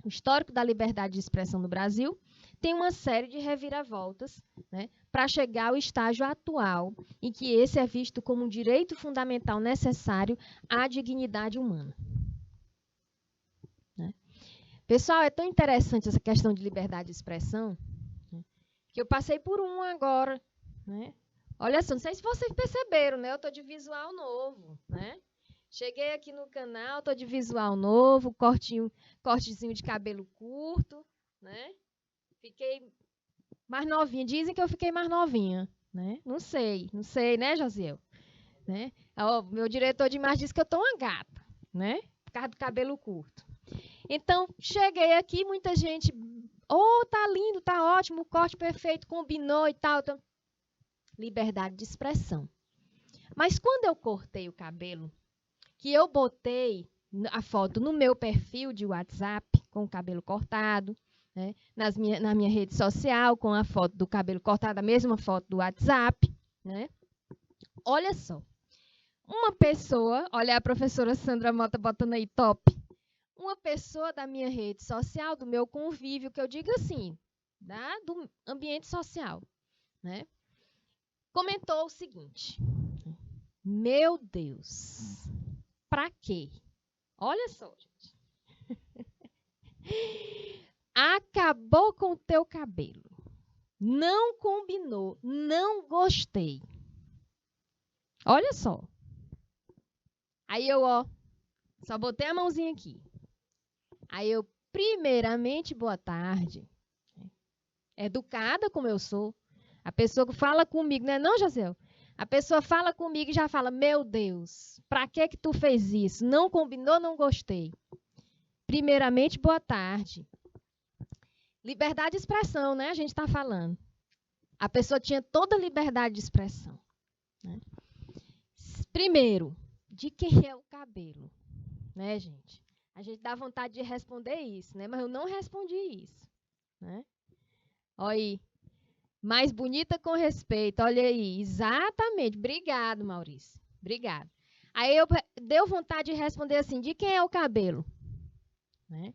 O histórico da liberdade de expressão no Brasil tem uma série de reviravoltas, né, para chegar ao estágio atual, em que esse é visto como um direito fundamental necessário à dignidade humana. Né? Pessoal, é tão interessante essa questão de liberdade de expressão, né, que eu passei por uma agora. Né? Olha só, não sei se vocês perceberam, né? Eu estou de visual novo. Né? Cheguei aqui no canal, estou de visual novo, cortezinho de cabelo curto, né? Fiquei mais novinha. Dizem que eu fiquei mais novinha, né? Não sei, né, Josiel? Né? Meu diretor de imagem disse que eu estou uma gata, né? Por causa do cabelo curto. Então, cheguei aqui, muita gente, tá lindo, tá ótimo, o corte perfeito, combinou e tal. Então, liberdade de expressão. Mas quando eu cortei o cabelo, que eu botei a foto no meu perfil de WhatsApp, com o cabelo cortado, né, na minha rede social, com a foto do cabelo cortado, a mesma foto do WhatsApp, né? Olha só. Uma pessoa, olha a professora Sandra Mota botando aí top. Uma pessoa da minha rede social, do meu convívio, que eu digo assim, do ambiente social, né? Comentou o seguinte: meu Deus, pra quê? Olha só, gente. Acabou com o teu cabelo. Não combinou, não gostei. Olha só. Aí eu, só botei a mãozinha aqui. Aí eu, primeiramente, boa tarde. Educada como eu sou. A pessoa que fala comigo, não é não, José? A pessoa fala comigo e já fala, meu Deus, pra que tu fez isso? Não combinou, não gostei. Primeiramente, boa tarde. Liberdade de expressão, né? A gente está falando. A pessoa tinha toda a liberdade de expressão. Né? Primeiro, de quem é o cabelo? Né, gente? A gente dá vontade de responder isso, né? Mas eu não respondi isso. Né? Olha aí. Mais bonita com respeito. Olha aí. Exatamente. Obrigado, Maurício. Obrigado. Aí eu deu vontade de responder assim, de quem é o cabelo? Né?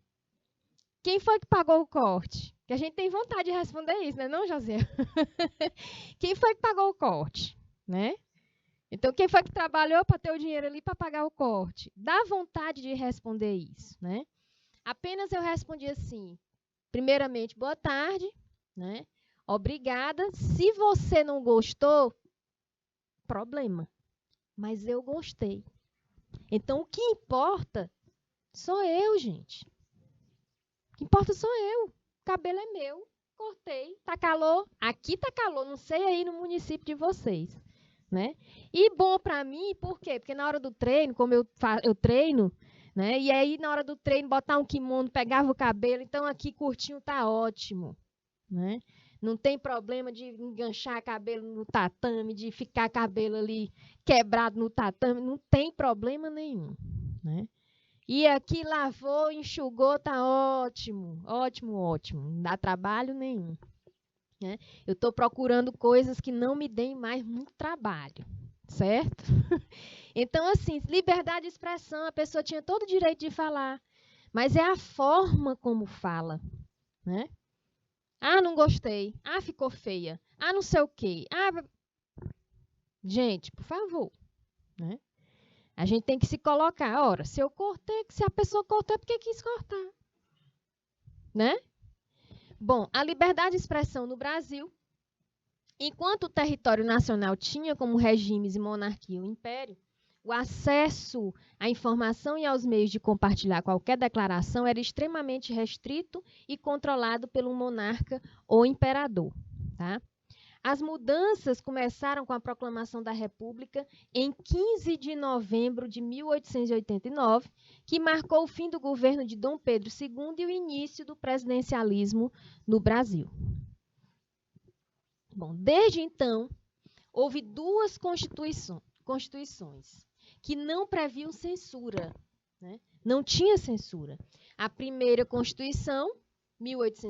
Quem foi que pagou o corte? Que a gente tem vontade de responder isso, né, não, José? Quem foi que pagou o corte? Né? Então, quem foi que trabalhou para ter o dinheiro ali para pagar o corte? Dá vontade de responder isso, né? Apenas eu respondi assim, primeiramente, boa tarde, né? Obrigada. Se você não gostou, problema. Mas eu gostei. Então, o que importa sou eu, gente. O que importa sou eu. O cabelo é meu. Cortei. Tá calor? Aqui tá calor. Não sei aí no município de vocês. Né? E bom para mim, por quê? Porque na hora do treino, como eu treino, né? E aí na hora do treino botar um kimono, pegava o cabelo, então aqui curtinho tá ótimo, né? Não tem problema de enganchar cabelo no tatame, de ficar cabelo ali quebrado no tatame, não tem problema nenhum, né? E aqui lavou, enxugou, tá ótimo, ótimo, ótimo, não dá trabalho nenhum. Né? Eu estou procurando coisas que não me deem mais muito trabalho, certo? Então, assim, liberdade de expressão, a pessoa tinha todo o direito de falar, mas é a forma como fala, né? Ah, não gostei. Ah, ficou feia. Ah, não sei o quê. Ah, gente, por favor, né? A gente tem que se colocar. Ora, se eu cortei, se a pessoa cortou, é porque quis cortar, né? Bom, a liberdade de expressão no Brasil, enquanto o território nacional tinha como regimes e monarquia o império, o acesso à informação e aos meios de compartilhar qualquer declaração era extremamente restrito e controlado pelo monarca ou imperador. Tá? As mudanças começaram com a proclamação da República em 15 de novembro de 1889, que marcou o fim do governo de Dom Pedro II e o início do presidencialismo no Brasil. Bom, desde então, houve duas constituições que não previam censura, né? Não tinha censura. A primeira Constituição,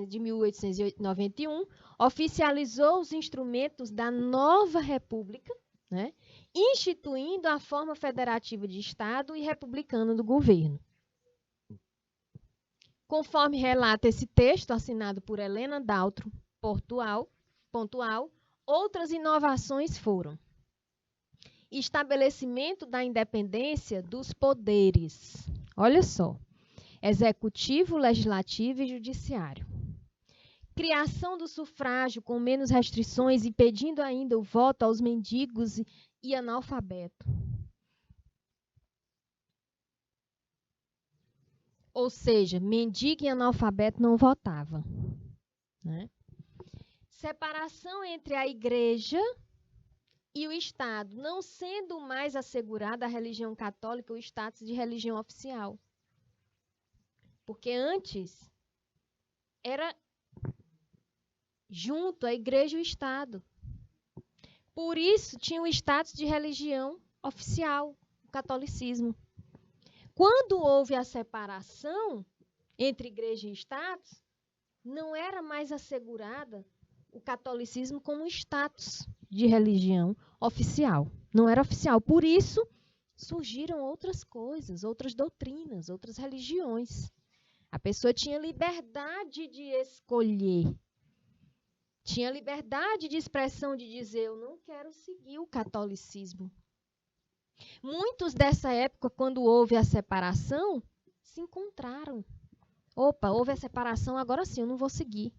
de 1891, oficializou os instrumentos da nova República, né? Instituindo a forma federativa de Estado e republicana do governo. Conforme relata esse texto, assinado por Helena Daltro, pontual, outras inovações foram: estabelecimento da independência dos poderes. Olha só. Executivo, legislativo e judiciário. Criação do sufrágio com menos restrições, impedindo ainda o voto aos mendigos e analfabetos. Ou seja, mendigo e analfabeto não votavam. Né? Separação entre a igreja e o Estado, não sendo mais assegurada a religião católica o status de religião oficial. Porque antes era junto a igreja e o Estado. Por isso tinha o status de religião oficial, o catolicismo. Quando houve a separação entre igreja e Estado, não era mais assegurada o catolicismo como status de religião oficial. Não era oficial. Por isso, surgiram outras coisas, outras doutrinas, outras religiões. A pessoa tinha liberdade de escolher. Tinha liberdade de expressão de dizer, eu não quero seguir o catolicismo. Muitos dessa época, quando houve a separação, se encontraram. Opa, houve a separação, agora sim, eu não vou seguir,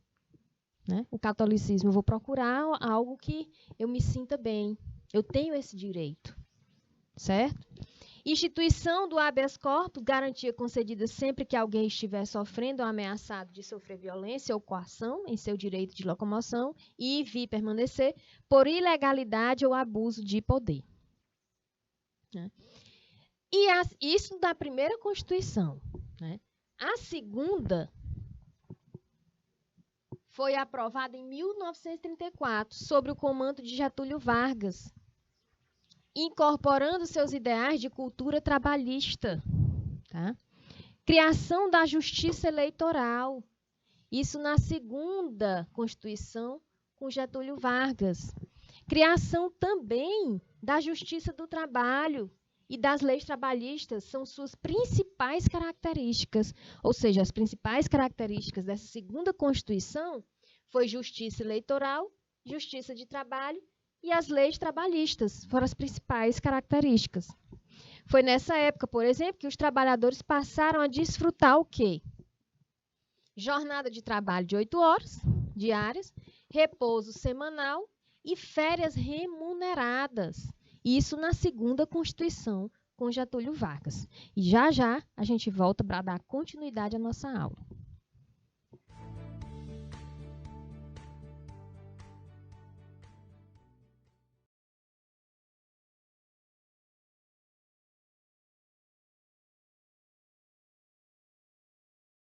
né, o catolicismo. Eu vou procurar algo que eu me sinta bem. Eu tenho esse direito, certo? Instituição do habeas corpus, garantia concedida sempre que alguém estiver sofrendo ou ameaçado de sofrer violência ou coação em seu direito de locomoção e vir permanecer por ilegalidade ou abuso de poder. Né? E isso da primeira Constituição. Né? A segunda foi aprovada em 1934, sob o comando de Getúlio Vargas, incorporando seus ideais de cultura trabalhista. Tá? Criação da justiça eleitoral. Isso na segunda Constituição, com Getúlio Vargas. Criação também da justiça do trabalho e das leis trabalhistas são suas principais características. Ou seja, as principais características dessa segunda Constituição foi justiça eleitoral, justiça de trabalho e as leis trabalhistas foram as principais características. Foi nessa época, por exemplo, que os trabalhadores passaram a desfrutar o quê? Jornada de trabalho de 8 horas diárias, repouso semanal e férias remuneradas. Isso na segunda Constituição, com Getúlio Vargas. E já já a gente volta para dar continuidade à nossa aula.